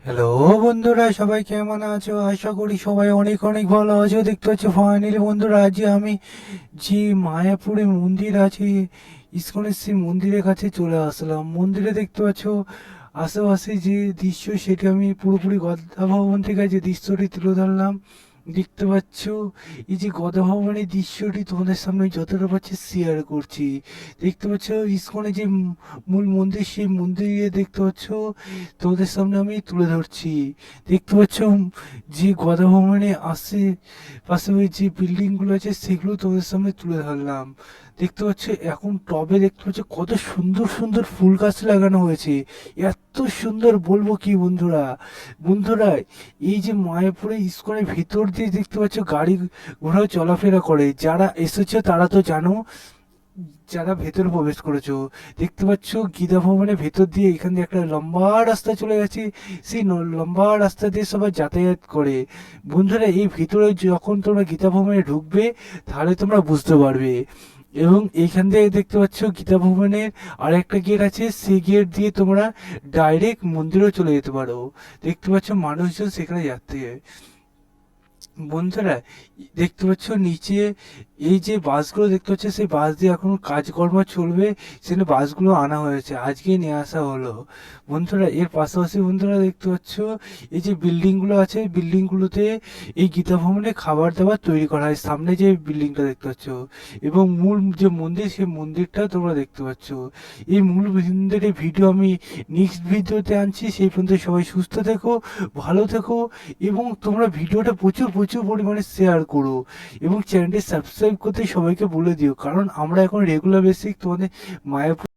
Hello বন্ধুরা, সবাই কেমন আছো? আশা করি সবাই অনেক অনেক ভালো আছো। দেখতে পাচ্ছ ফাইনালি বন্ধুরা, আজ আমি যে মায়াপুরে মন্দির আছে, ইসকনের সেই মন্দিরের কাছে চলে আসলাম। মন্দিরে দেখতে পাচ্ছ আশেপাশে যে দৃশ্য, সেটা আমি পুরোপুরি গদা ভবন থেকে যে দৃশ্যটি তুলে ধরলাম। দেখতে পাচ্ছ এই যে গদা ভবনের দৃশ্যটি তোমাদের সামনে যতটা পারছি শেয়ার করছি। দেখতে পাচ্ছ ইসকনের যে মূল মন্দির, সেই মন্দিরে দেখতে পাচ্ছ তোমাদের সামনে আমি তুলে ধরছি। দেখতে পাচ্ছ যে গদা ভবনে আশেপাশে ওই যে বিল্ডিংগুলো আছে, সেগুলো তোমাদের সামনে তুলে ধরলাম। দেখতে পাচ্ছ এখন টবে দেখতে পাচ্ছ কত সুন্দর সুন্দর ফুল গাছ লাগানো হয়েছে। এত সুন্দর বলবো কি বন্ধুরা। বন্ধুরা, এই যে মায়াপুরে ইস্কনের ভিতর দিয়ে দেখতে পাচ্ছ গাড়ি ঘোড়াও চলাফেরা করে। যারা এসেছে তারা তো জানো, যারা ভেতরে প্রবেশ করেছো দেখতে পাচ্ছ গীতা ভবনের ভেতর দিয়ে এখান দিয়ে একটা লম্বা রাস্তা চলে গেছে। সেই লম্বা রাস্তা দিয়ে সবাই যাতায়াত করে। বন্ধুরা, এই ভিতরে যখন তোমরা গীতা ভবনে ঢুকবে, তাহলে তোমরা বুঝতে পারবে। এবং এইখান থেকে দেখতে পাচ্ছ গীতা ভবনের আর একটা গেট আছে, সেই গেট দিয়ে তোমরা ডাইরেক্ট মন্দিরেও চলে যেতে পারো। দেখতে পাচ্ছ মানুষজন সেখানে যাচ্ছে। বন্ধুরা, দেখতে পাচ্ছ নিচে এই যে বাসগুলো দেখতে পাচ্ছ, সেই বাস দিয়ে এখন কাজকর্ম চলবে। সেখানে বাসগুলো আনা হয়েছে, আজকে নিয়ে আসা হলো। বন্ধুরা, এর পাশাপাশি বন্ধুরা দেখতে পাচ্ছ এই যে বিল্ডিংগুলো আছে, বিল্ডিংগুলোতে এই গীতা ভবনে খাবার দাবার তৈরি করা হয়। সামনে যে বিল্ডিংটা দেখতে পাচ্ছ এবং মূল যে মন্দির, সেই মন্দিরটা তোমরা দেখতে পাচ্ছ। এই মূল মন্দিরের ভিডিও আমি নেক্সট ভিডিওতে আনছি। সেই পর্যন্ত সবাই সুস্থ থেকো, ভালো থেকো এবং তোমরা ভিডিওটা প্রচুর প্রচুর পরিমাণে শেয়ার করো এবং চ্যানেলটি সাবস্ক্রাইব করতে সবাইকে বলে দিও, কারণ আমরা এখন রেগুলার বেসিক তোমাদের মায়াপুর